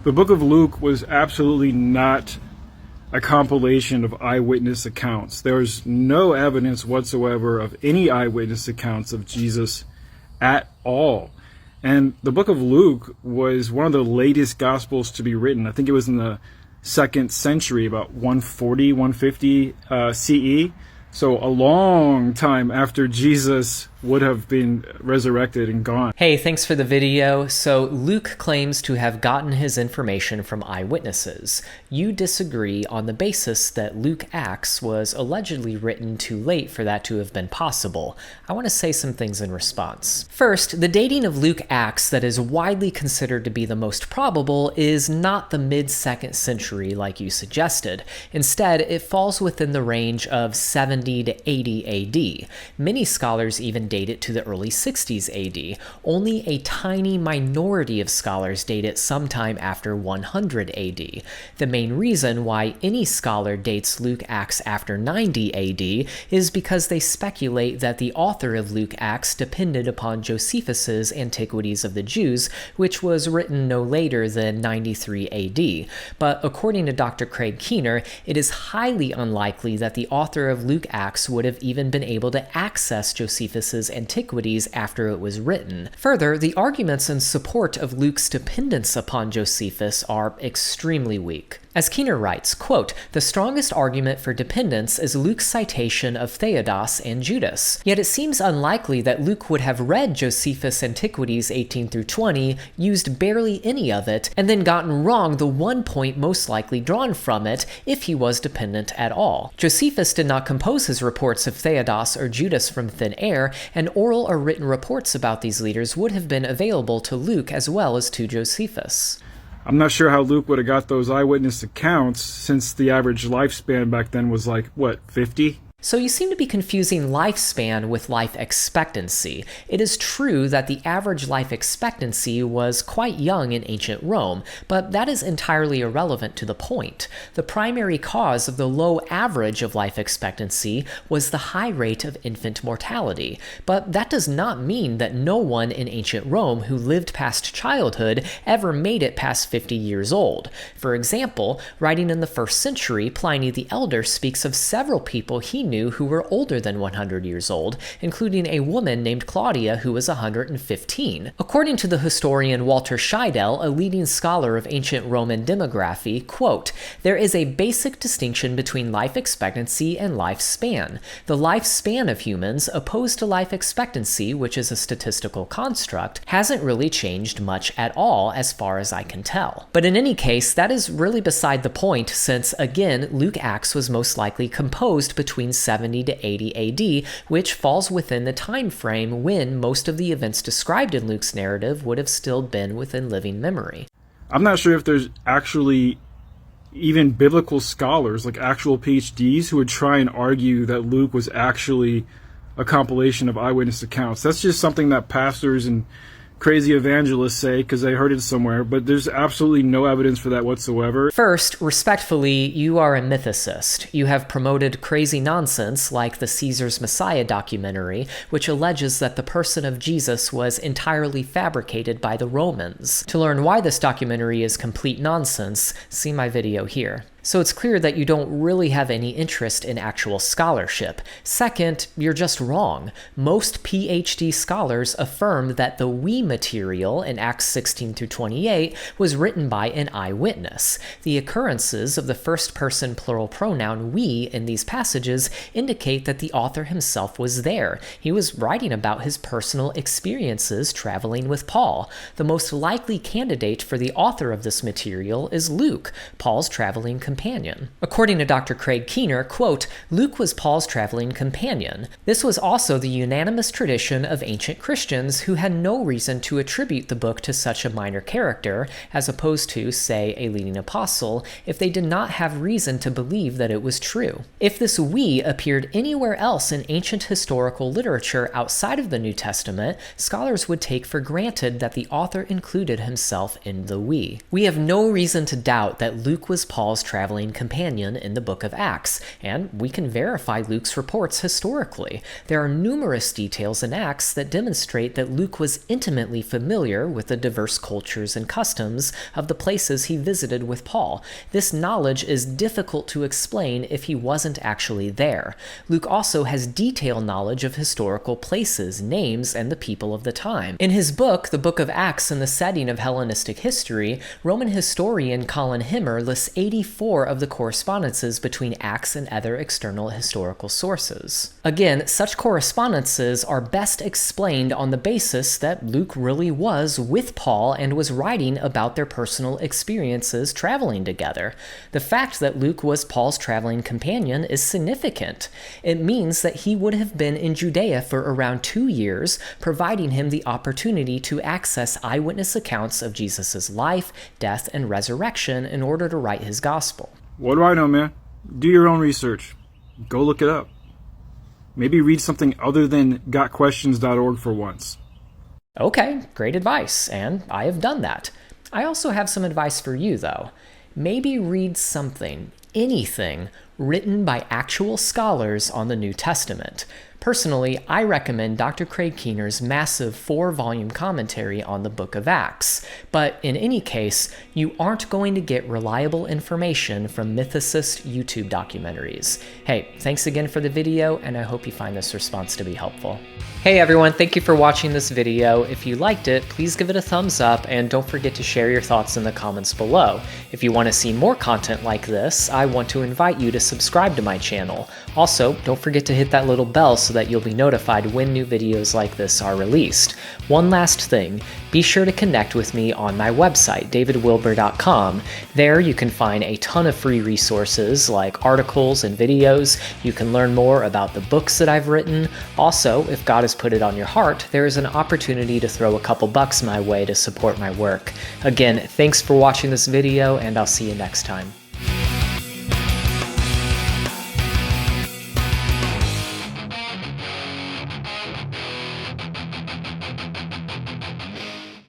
The book of Luke was absolutely not a compilation of eyewitness accounts. There's no evidence whatsoever of any eyewitness accounts of Jesus at all. And the book of Luke was one of the latest gospels to be written. I think it was in the 2nd century, about 140, 150 CE. So a long time after Jesus would have been resurrected and gone. Hey, thanks for the video. So Luke claims to have gotten his information from eyewitnesses. You disagree on the basis that Luke Acts was allegedly written too late for that to have been possible. I want to say some things in response. First, the dating of Luke Acts that is widely considered to be the most probable is not the mid-2nd century like you suggested. Instead, it falls within the range of 70 to 80 AD. Many scholars even date it to the early 60s AD. Only a tiny minority of scholars date it sometime after 100 AD. The main reason why any scholar dates Luke Acts after 90 AD is because they speculate that the author of Luke Acts depended upon Josephus's Antiquities of the Jews, which was written no later than 93 AD. But according to Dr. Craig Keener, it is highly unlikely that the author of Luke Acts would have even been able to access Josephus's Antiquities after it was written. Further, the arguments in support of Luke's dependence upon Josephus are extremely weak. As Keener writes, quote, "The strongest argument for dependence is Luke's citation of Theudas and Judas. Yet it seems unlikely that Luke would have read Josephus' Antiquities 18 through 20, used barely any of it, and then gotten wrong the one point most likely drawn from it if he was dependent at all. Josephus did not compose his reports of Theudas or Judas from thin air, and oral or written reports about these leaders would have been available to Luke as well as to Josephus." I'm not sure how Luke would have got those eyewitness accounts, since the average lifespan back then was like, what, 50? So you seem to be confusing lifespan with life expectancy. It is true that the average life expectancy was quite young in ancient Rome, but that is entirely irrelevant to the point. The primary cause of the low average of life expectancy was the high rate of infant mortality. But that does not mean that no one in ancient Rome who lived past childhood ever made it past 50 years old. For example, writing in the 1st century, Pliny the Elder speaks of several people he knew who were older than 100 years old, including a woman named Claudia who was 115. According to the historian Walter Scheidel, a leading scholar of ancient Roman demography, quote, "There is a basic distinction between life expectancy and lifespan. The lifespan of humans, opposed to life expectancy, which is a statistical construct, hasn't really changed much at all as far as I can tell." But in any case, that is really beside the point, since, again, Luke Acts was most likely composed between 70 to 80 AD, which falls within the time frame when most of the events described in Luke's narrative would have still been within living memory. I'm not sure if there's actually even biblical scholars, like actual PhDs, who would try and argue that Luke was actually a compilation of eyewitness accounts. That's just something that pastors and crazy evangelists say because they heard it somewhere, but there's absolutely no evidence for that whatsoever. First, respectfully, you are a mythicist. You have promoted crazy nonsense like the Caesar's Messiah documentary, which alleges that the person of Jesus was entirely fabricated by the Romans. To learn why this documentary is complete nonsense, see my video here. So it's clear that you don't really have any interest in actual scholarship. Second, you're just wrong. Most PhD scholars affirm that the we material in Acts 16 through 28 was written by an eyewitness. The occurrences of the first person plural pronoun we in these passages indicate that the author himself was there. He was writing about his personal experiences traveling with Paul. The most likely candidate for the author of this material is Luke, Paul's traveling companion. According to Dr. Craig Keener, quote, "Luke was Paul's traveling companion. This was also the unanimous tradition of ancient Christians who had no reason to attribute the book to such a minor character, as opposed to, say, a leading apostle, if they did not have reason to believe that it was true. If this we appeared anywhere else in ancient historical literature outside of the New Testament, scholars would take for granted that the author included himself in the we. We have no reason to doubt that Luke was Paul's traveling traveling companion in the book of Acts, and we can verify Luke's reports historically. There are numerous details in Acts that demonstrate that Luke was intimately familiar with the diverse cultures and customs of the places he visited with Paul. This knowledge is difficult to explain if he wasn't actually there. Luke also has detailed knowledge of historical places, names, and the people of the time. In his book, The Book of Acts, in the setting of Hellenistic history, Roman historian Colin Himmer lists 84 of the correspondences between Acts and other external historical sources. Again, such correspondences are best explained on the basis that Luke really was with Paul and was writing about their personal experiences traveling together. The fact that Luke was Paul's traveling companion is significant. It means that he would have been in Judea for around 2 years, providing him the opportunity to access eyewitness accounts of Jesus' life, death, and resurrection in order to write his gospel. What do I know, man? Do your own research. Go look it up. Maybe read something other than gotquestions.org for once. Okay, great advice, and I have done that. I also have some advice for you, though. Maybe read something, anything, written by actual scholars on the New Testament. Personally, I recommend Dr. Craig Keener's massive 4-volume commentary on the Book of Acts. But in any case, you aren't going to get reliable information from mythicist YouTube documentaries. Hey, thanks again for the video, and I hope you find this response to be helpful. Hey everyone, thank you for watching this video. If you liked it, please give it a thumbs up and don't forget to share your thoughts in the comments below. If you want to see more content like this, I want to invite you to subscribe to my channel. Also, don't forget to hit that little bell so that you'll be notified when new videos like this are released. One last thing, be sure to connect with me on my website, davidwilber.com. There you can find a ton of free resources like articles and videos. You can learn more about the books that I've written. Also, if God has put it on your heart, there is an opportunity to throw a couple bucks my way to support my work. Again, thanks for watching this video, and I'll see you next time.